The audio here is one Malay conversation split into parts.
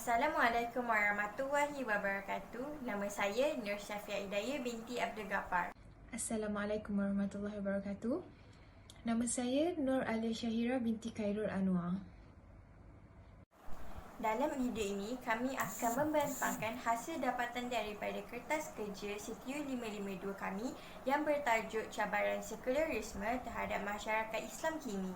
Assalamualaikum warahmatullahi wabarakatuh. Nama saya Nur Syafia Hidayah binti Abdul Ghaffar. Assalamualaikum warahmatullahi wabarakatuh. Nama saya Nur Alia Syahira binti Khairul Anwar. Dalam video ini, kami akan membentangkan hasil dapatan daripada kertas kerja CTU 552 kami yang bertajuk Cabaran Sekularisme Terhadap Masyarakat Islam Kini.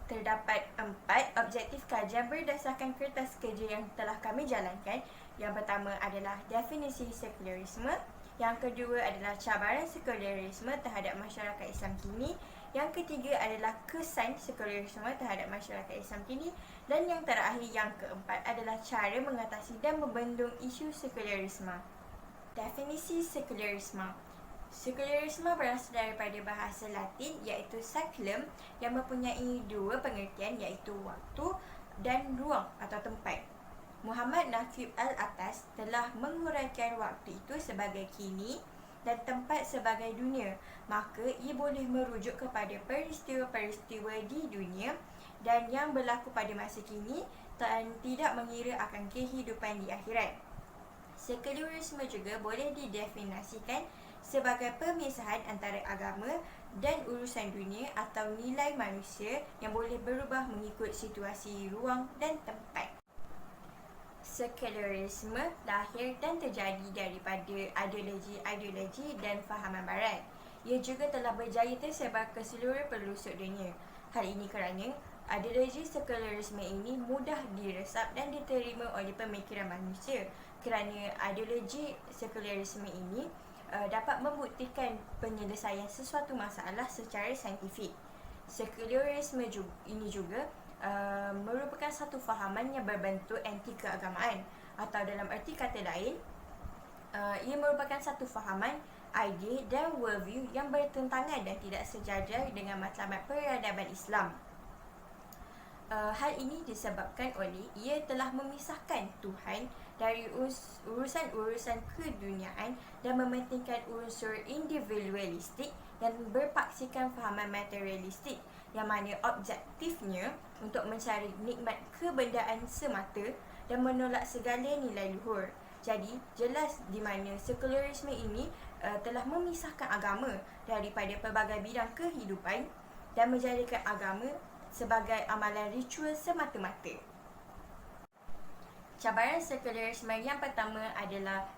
Terdapat 4 objektif kajian berdasarkan kertas kerja yang telah kami jalankan. Yang pertama adalah definisi sekularisme. Yang kedua adalah cabaran sekularisme terhadap masyarakat Islam kini. Yang ketiga adalah kesan sekularisme terhadap masyarakat Islam kini. Dan yang terakhir, yang keempat adalah cara mengatasi dan membendung isu sekularisme. Definisi sekularisme. Sekularisme berasal daripada bahasa Latin iaitu seculum yang mempunyai dua pengertian iaitu waktu dan ruang atau tempat. Muhammad Naqib Al-Atas telah menguraikan waktu itu sebagai kini dan tempat sebagai dunia. Maka ia boleh merujuk kepada peristiwa-peristiwa di dunia dan yang berlaku pada masa kini dan tidak mengira akan kehidupan di akhirat. Sekularisme juga boleh didefinisikan sebagai pemisahan antara agama dan urusan dunia atau nilai manusia yang boleh berubah mengikut situasi ruang dan tempat. Sekularisme lahir dan terjadi daripada ideologi dan fahaman barat. Ia juga telah berjaya tersebar ke seluruh pelosok dunia. Hal ini kerana ideologi sekularisme ini mudah diresap dan diterima oleh pemikiran manusia. Kerana ideologi sekularisme ini dapat membuktikan penyelesaian sesuatu masalah secara saintifik. Sekularisme ini juga merupakan satu fahaman yang berbentuk anti keagamaan, atau dalam erti kata lain, ia merupakan satu fahaman, idea dan worldview yang bertentangan dan tidak sejajar dengan matlamat peradaban Islam. Hal ini disebabkan oleh ia telah memisahkan Tuhan dari urusan-urusan keduniaan dan mementingkan unsur individualistik dan berpaksikan fahaman materialistik yang mana objektifnya untuk mencari nikmat kebendaan semata dan menolak segala nilai luhur. Jadi, jelas di mana sekularisme ini telah memisahkan agama daripada pelbagai bidang kehidupan dan menjadikan agama sebagai amalan ritual semata-mata. Cabaran sekularisme yang pertama adalah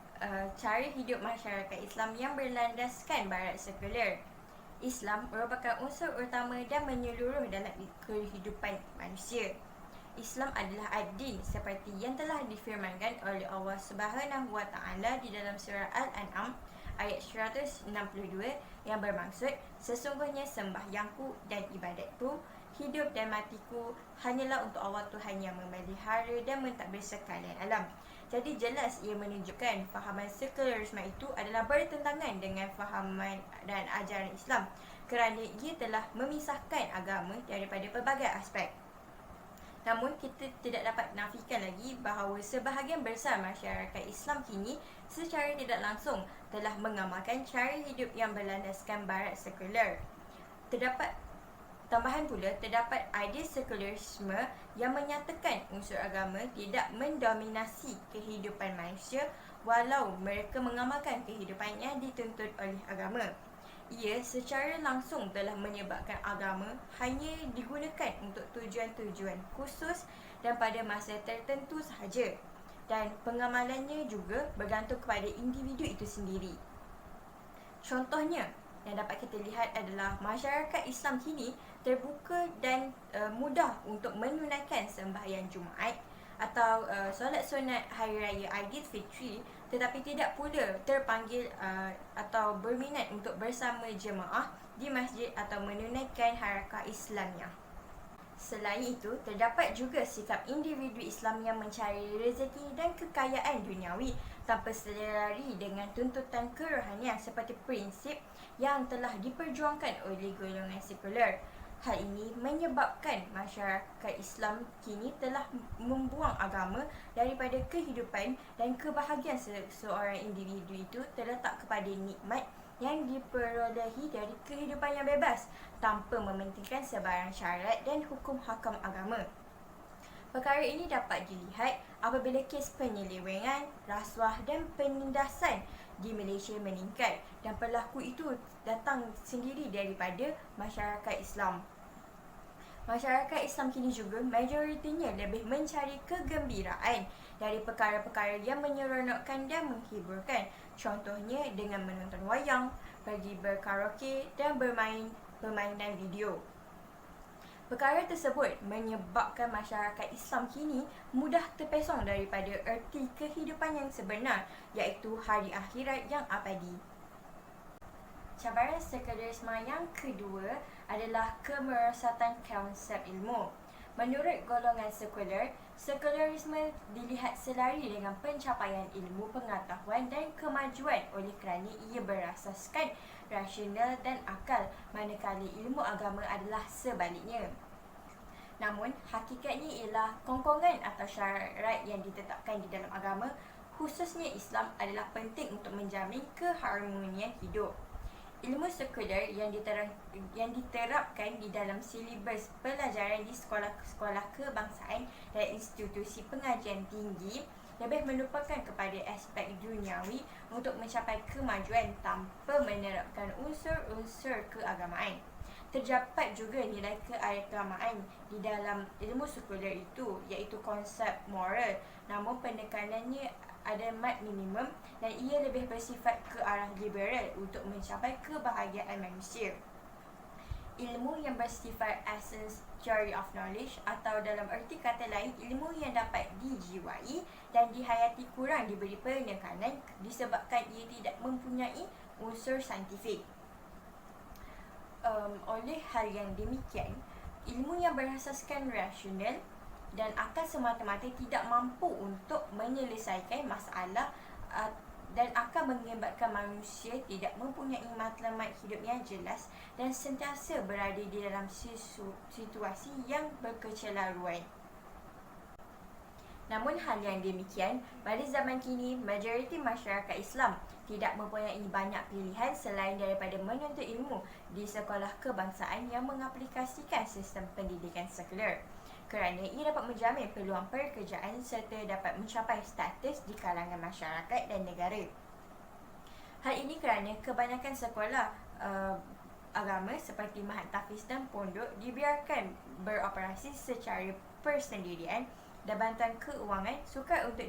cara hidup masyarakat Islam yang berlandaskan barat sekular. Islam merupakan unsur utama dan menyeluruh dalam kehidupan manusia. Islam adalah ad-din seperti yang telah difirmankan oleh Allah Subhanahu wa taala di dalam surah Al-An'am ayat 162 yang bermaksud, sesungguhnya sembahyangku dan ibadatku, hidup dan matiku hanyalah untuk Allah Tuhan yang memelihara dan mentadbir sekalian alam. Jadi jelas ia menunjukkan fahaman sekularisme itu adalah bertentangan dengan fahaman dan ajaran Islam kerana ia telah memisahkan agama daripada pelbagai aspek. Namun kita tidak dapat nafikan lagi bahawa sebahagian besar masyarakat Islam kini secara tidak langsung telah mengamalkan cara hidup yang berlandaskan barat sekular. Tambahan pula, terdapat idea sekularisme yang menyatakan unsur agama tidak mendominasi kehidupan manusia walau mereka mengamalkan kehidupan yang dituntut oleh agama. Ia secara langsung telah menyebabkan agama hanya digunakan untuk tujuan-tujuan khusus dan pada masa tertentu sahaja, dan pengamalannya juga bergantung kepada individu itu sendiri. Contohnya yang dapat kita lihat adalah masyarakat Islam kini terbuka dan mudah untuk menunaikan sembahyang Jumaat atau solat sunat Hari Raya Aidilfitri, tetapi tidak pula terpanggil atau berminat untuk bersama jemaah di masjid atau menunaikan harakah Islamiyah. Selain itu, terdapat juga sikap individu Islam yang mencari rezeki dan kekayaan duniawi tanpa selari dengan tuntutan kerohanian seperti prinsip yang telah diperjuangkan oleh golongan sekular. Hal ini menyebabkan masyarakat Islam kini telah membuang agama daripada kehidupan dan kebahagiaan seorang individu itu terletak kepada nikmat yang diperolehi dari kehidupan yang bebas tanpa mementingkan sebarang syarat dan hukum hakam agama. Perkara ini dapat dilihat apabila kes penyelewengan, rasuah dan penindasan di Malaysia meningkat dan pelaku itu datang sendiri daripada masyarakat Islam. Masyarakat Islam kini juga majoritinya lebih mencari kegembiraan dari perkara-perkara yang menyeronokkan dan menghiburkan. Contohnya dengan menonton wayang, pergi berkaraoke dan bermain permainan video. Perkara tersebut menyebabkan masyarakat Islam kini mudah terpesong daripada erti kehidupan yang sebenar, iaitu hari akhirat yang abadi. Cabaran sekularisme yang kedua adalah kemerosatan konsep ilmu. Menurut golongan sekular, sekularisme dilihat selari dengan pencapaian ilmu pengetahuan dan kemajuan oleh kerana ia berasaskan rasional dan akal, manakala ilmu agama adalah sebaliknya. Namun, hakikatnya ialah kongkongan atau syarat yang ditetapkan di dalam agama, khususnya Islam, adalah penting untuk menjamin keharmonian hidup. Ilmu sekular yang diterapkan di dalam silibus pelajaran di sekolah-sekolah kebangsaan dan institusi pengajian tinggi lebih melupakan kepada aspek duniawi untuk mencapai kemajuan tanpa menerapkan unsur-unsur keagamaan. Terdapat juga nilai keagamaan di dalam ilmu sekular itu, iaitu konsep moral, namun penekanannya ada mat minimum dan ia lebih bersifat ke arah liberal untuk mencapai kebahagiaan manusia. Ilmu yang bersifat essence theory of knowledge atau dalam erti kata lain ilmu yang dapat dijiwai dan dihayati kurang diberi penekanan disebabkan ia tidak mempunyai unsur saintifik. Oleh hal yang demikian, ilmu yang berasaskan rasional dan akal semata-mata tidak mampu untuk menyelesaikan masalah dan akan mengakibatkan manusia tidak mempunyai matlamat hidup yang jelas dan sentiasa berada di dalam situasi yang berkecelaruan. Namun hal yang demikian, pada zaman kini, majoriti masyarakat Islam tidak mempunyai banyak pilihan selain daripada menuntut ilmu di sekolah kebangsaan yang mengaplikasikan sistem pendidikan sekular, kerana ia dapat menjamin peluang pekerjaan serta dapat mencapai status di kalangan masyarakat dan negara. Hal ini kerana kebanyakan sekolah agama seperti Mahat Tahfiz dan pondok dibiarkan beroperasi secara persendirian dan bantuan keuangan sukar untuk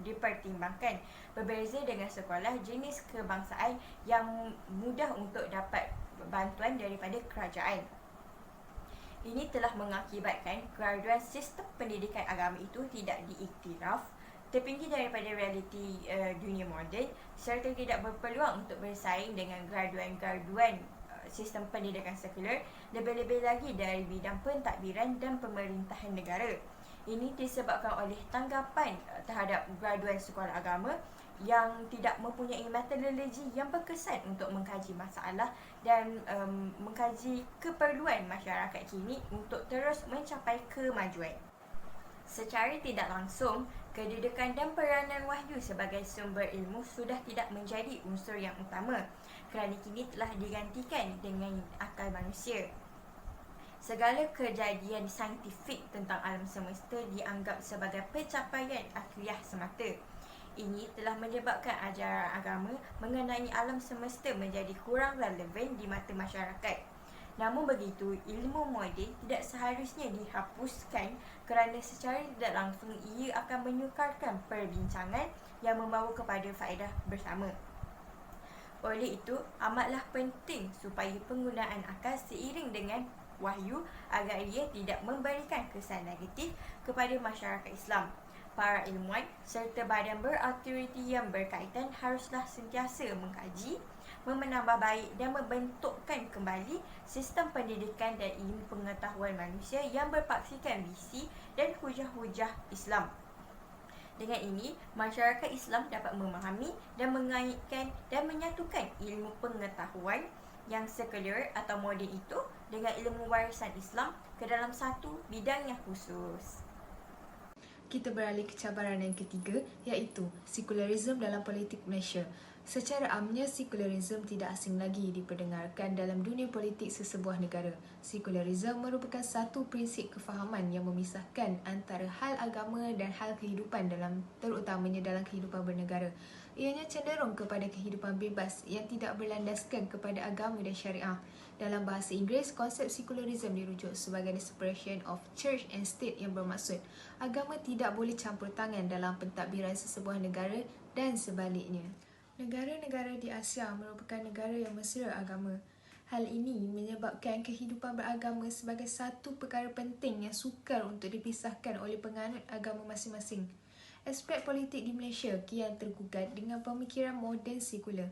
dipertimbangkan, berbeza dengan sekolah jenis kebangsaan yang mudah untuk dapat bantuan daripada kerajaan. Ini telah mengakibatkan graduan sistem pendidikan agama itu tidak diiktiraf, terpinggir daripada realiti dunia moden serta tidak berpeluang untuk bersaing dengan graduan-graduan sistem pendidikan sekular, lebih-lebih lagi dari bidang pentadbiran dan pemerintahan negara. Ini disebabkan oleh tanggapan terhadap graduan sekolah agama yang tidak mempunyai metodologi yang berkesan untuk mengkaji masalah dan mengkaji keperluan masyarakat kini untuk terus mencapai kemajuan. Secara tidak langsung, kedudukan dan peranan wahyu sebagai sumber ilmu sudah tidak menjadi unsur yang utama kerana kini telah digantikan dengan akal manusia. Segala kejadian saintifik tentang alam semesta dianggap sebagai pencapaian akliah semata. Ini telah menyebabkan ajaran agama mengenai alam semesta menjadi kurang relevan di mata masyarakat. Namun begitu, ilmu moden tidak seharusnya dihapuskan kerana secara tidak langsung ia akan menyukarkan perbincangan yang membawa kepada faedah bersama. Oleh itu, amatlah penting supaya penggunaan akal seiring dengan wahyu agar ia tidak memberikan kesan negatif kepada masyarakat Islam. Para ilmuwan serta badan berautoriti yang berkaitan haruslah sentiasa mengkaji, menambah baik dan membentukkan kembali sistem pendidikan dan ilmu pengetahuan manusia yang berpaksikan visi dan hujah-hujah Islam. Dengan ini, masyarakat Islam dapat memahami dan mengaitkan dan menyatukan ilmu pengetahuan yang sekular atau moden itu dengan ilmu warisan Islam ke dalam satu bidang yang khusus. Kita beralih ke cabaran yang ketiga, iaitu sekularisme dalam politik Malaysia. Secara amnya, sekularisme tidak asing lagi diperdengarkan dalam dunia politik sesebuah negara. Sekularisme merupakan satu prinsip kefahaman yang memisahkan antara hal agama dan hal kehidupan terutamanya dalam kehidupan bernegara. Ianya cenderung kepada kehidupan bebas yang tidak berlandaskan kepada agama dan syariah. Dalam bahasa Inggeris, konsep sekularisme dirujuk sebagai the separation of church and state yang bermaksud agama tidak boleh campur tangan dalam pentadbiran sesebuah negara dan sebaliknya. Negara-negara di Asia merupakan negara yang mesra agama. Hal ini menyebabkan kehidupan beragama sebagai satu perkara penting yang sukar untuk dipisahkan oleh penganut agama masing-masing. Aspek politik di Malaysia kian tergugat dengan pemikiran moden sekular.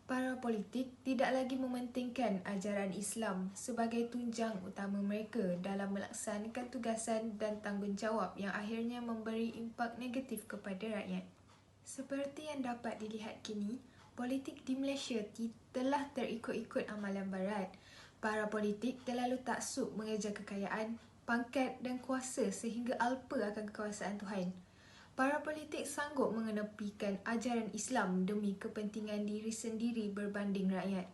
Para politik tidak lagi mementingkan ajaran Islam sebagai tunjang utama mereka dalam melaksanakan tugasan dan tanggungjawab yang akhirnya memberi impak negatif kepada rakyat. Seperti yang dapat dilihat kini, politik di Malaysia telah terikut-ikut amalan barat. Para politik terlalu taksub mengejar kekayaan, pangkat dan kuasa sehingga alpa akan kekuasaan Tuhan. Para politik sanggup mengenepikan ajaran Islam demi kepentingan diri sendiri berbanding rakyat.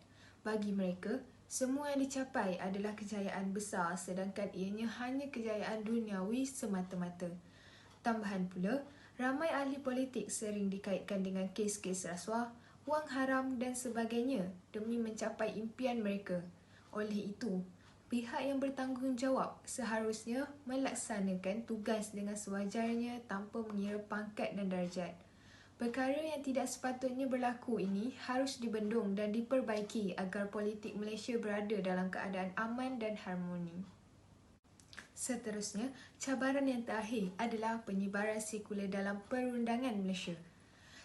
Bagi mereka, semua yang dicapai adalah kejayaan besar sedangkan ianya hanya kejayaan duniawi semata-mata. Tambahan pula, ramai ahli politik sering dikaitkan dengan kes-kes rasuah, wang haram dan sebagainya demi mencapai impian mereka. Oleh itu, pihak yang bertanggungjawab seharusnya melaksanakan tugas dengan sewajarnya tanpa mengira pangkat dan darjat. Perkara yang tidak sepatutnya berlaku ini harus dibendung dan diperbaiki agar politik Malaysia berada dalam keadaan aman dan harmoni. Seterusnya, cabaran yang terakhir adalah penyebaran sekular dalam perundangan Malaysia.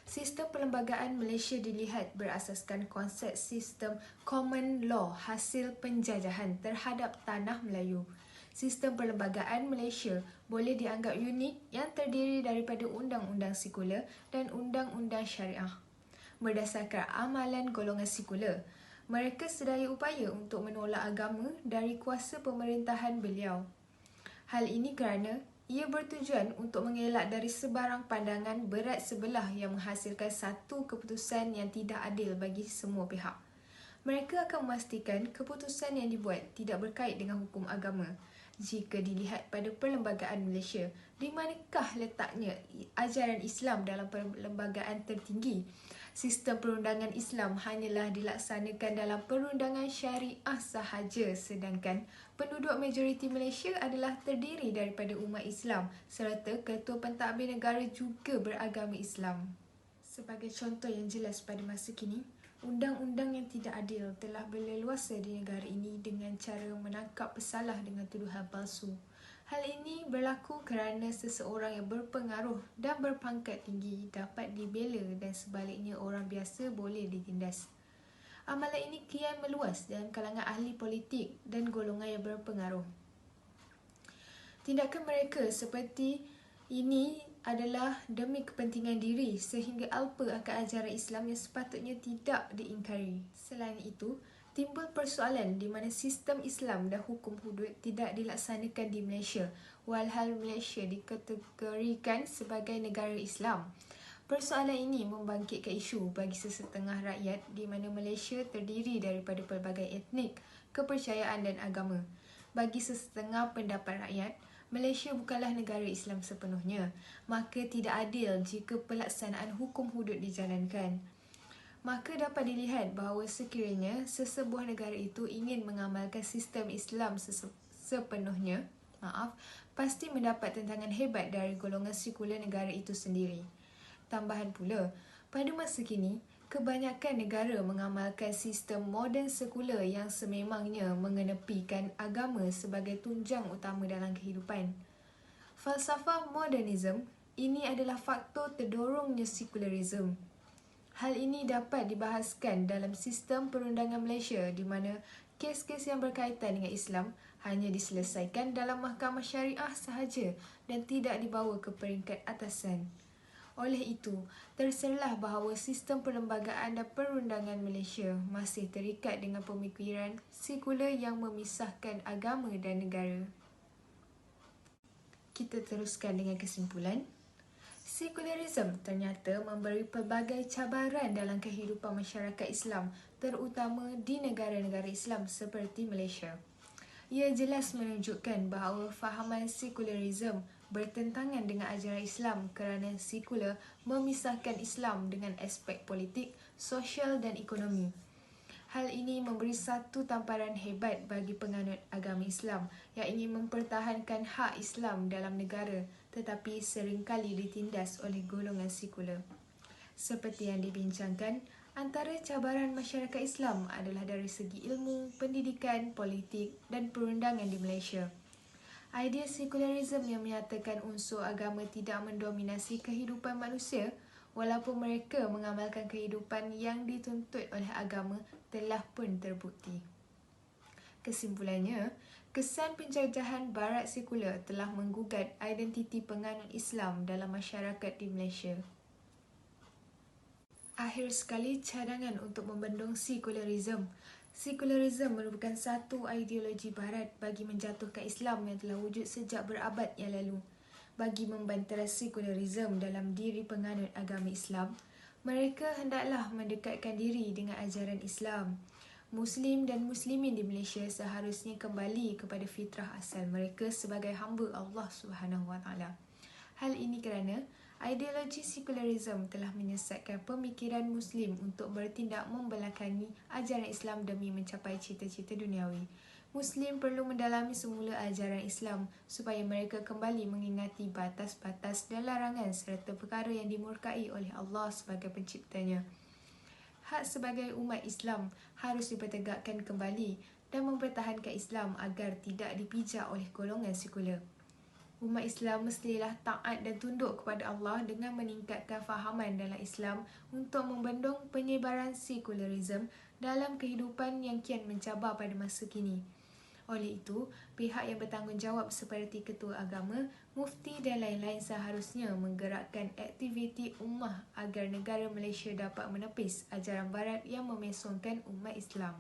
Sistem perlembagaan Malaysia dilihat berasaskan konsep sistem common law hasil penjajahan terhadap tanah Melayu. Sistem perlembagaan Malaysia boleh dianggap unik yang terdiri daripada undang-undang sekular dan undang-undang syariah. Berdasarkan amalan golongan sekular, mereka sedaya upaya untuk menolak agama dari kuasa pemerintahan beliau. Hal ini kerana ia bertujuan untuk mengelak dari sebarang pandangan berat sebelah yang menghasilkan satu keputusan yang tidak adil bagi semua pihak. Mereka akan memastikan keputusan yang dibuat tidak berkait dengan hukum agama. Jika dilihat pada perlembagaan Malaysia, di manakah letaknya ajaran Islam dalam perlembagaan tertinggi? Sistem perundangan Islam hanyalah dilaksanakan dalam perundangan syariah sahaja sedangkan penduduk majoriti Malaysia adalah terdiri daripada umat Islam serta ketua pentadbir negara juga beragama Islam. Sebagai contoh yang jelas pada masa kini, undang-undang yang tidak adil telah berleluasa di negara ini dengan cara menangkap pesalah dengan tuduhan palsu. Hal ini berlaku kerana seseorang yang berpengaruh dan berpangkat tinggi dapat dibela dan sebaliknya orang biasa boleh ditindas. Amalan ini kian meluas dalam kalangan ahli politik dan golongan yang berpengaruh. Tindakan mereka seperti ini adalah demi kepentingan diri sehingga alpa akan ajaran Islam yang sepatutnya tidak diingkari. Selain itu, timbul persoalan di mana sistem Islam dan hukum hudud tidak dilaksanakan di Malaysia, walhal Malaysia dikategorikan sebagai negara Islam. Persoalan ini membangkitkan isu bagi sesetengah rakyat di mana Malaysia terdiri daripada pelbagai etnik, kepercayaan dan agama. Bagi sesetengah pendapat rakyat, Malaysia bukanlah negara Islam sepenuhnya, maka tidak adil jika pelaksanaan hukum hudud dijalankan. Maka dapat dilihat bahawa sekiranya sesebuah negara itu ingin mengamalkan sistem Islam sepenuhnya, pasti mendapat tentangan hebat dari golongan sekular negara itu sendiri. Tambahan pula, pada masa kini, kebanyakan negara mengamalkan sistem moden sekular yang sememangnya mengenepikan agama sebagai tunjang utama dalam kehidupan. Falsafah modernisme ini adalah faktor terdorongnya sekularisme. Hal ini dapat dibahaskan dalam sistem perundangan Malaysia di mana kes-kes yang berkaitan dengan Islam hanya diselesaikan dalam mahkamah syariah sahaja dan tidak dibawa ke peringkat atasan. Oleh itu, terserlah bahawa sistem perlembagaan dan perundangan Malaysia masih terikat dengan pemikiran sekular yang memisahkan agama dan negara. Kita teruskan dengan kesimpulan. Sekularisme ternyata memberi pelbagai cabaran dalam kehidupan masyarakat Islam, terutama di negara-negara Islam seperti Malaysia. Ia jelas menunjukkan bahawa fahaman sekularisme bertentangan dengan ajaran Islam kerana sekular memisahkan Islam dengan aspek politik, sosial dan ekonomi. Hal ini memberi satu tamparan hebat bagi penganut agama Islam yang ingin mempertahankan hak Islam dalam negara tetapi seringkali ditindas oleh golongan sekular. Seperti yang dibincangkan, antara cabaran masyarakat Islam adalah dari segi ilmu, pendidikan, politik dan perundangan di Malaysia. Idea sekularisme yang menyatakan unsur agama tidak mendominasi kehidupan manusia walaupun mereka mengamalkan kehidupan yang dituntut oleh agama telah pun terbukti. Kesimpulannya, kesan penjajahan barat sekular telah menggugat identiti penganut Islam dalam masyarakat di Malaysia. Akhir sekali, cadangan untuk membendung sekularisme. Sekularisme merupakan satu ideologi barat bagi menjatuhkan Islam yang telah wujud sejak berabad yang lalu. Bagi membantah sekularisme dalam diri penganut agama Islam, mereka hendaklah mendekatkan diri dengan ajaran Islam. Muslim dan Muslimin di Malaysia seharusnya kembali kepada fitrah asal mereka sebagai hamba Allah SWT. Hal ini kerana ideologi sekularisme telah menyesatkan pemikiran Muslim untuk bertindak membelakangi ajaran Islam demi mencapai cita-cita duniawi. Muslim perlu mendalami semula ajaran Islam supaya mereka kembali mengingati batas-batas dan larangan serta perkara yang dimurkai oleh Allah sebagai penciptanya. Hak sebagai umat Islam harus dipertegakkan kembali dan mempertahankan Islam agar tidak dipijak oleh golongan sekular. Umat Islam mestilah taat dan tunduk kepada Allah dengan meningkatkan fahaman dalam Islam untuk membendung penyebaran sekularisme dalam kehidupan yang kian mencabar pada masa kini. Oleh itu, pihak yang bertanggungjawab seperti ketua agama, mufti dan lain-lain seharusnya menggerakkan aktiviti ummah agar negara Malaysia dapat menepis ajaran barat yang memesongkan umat Islam.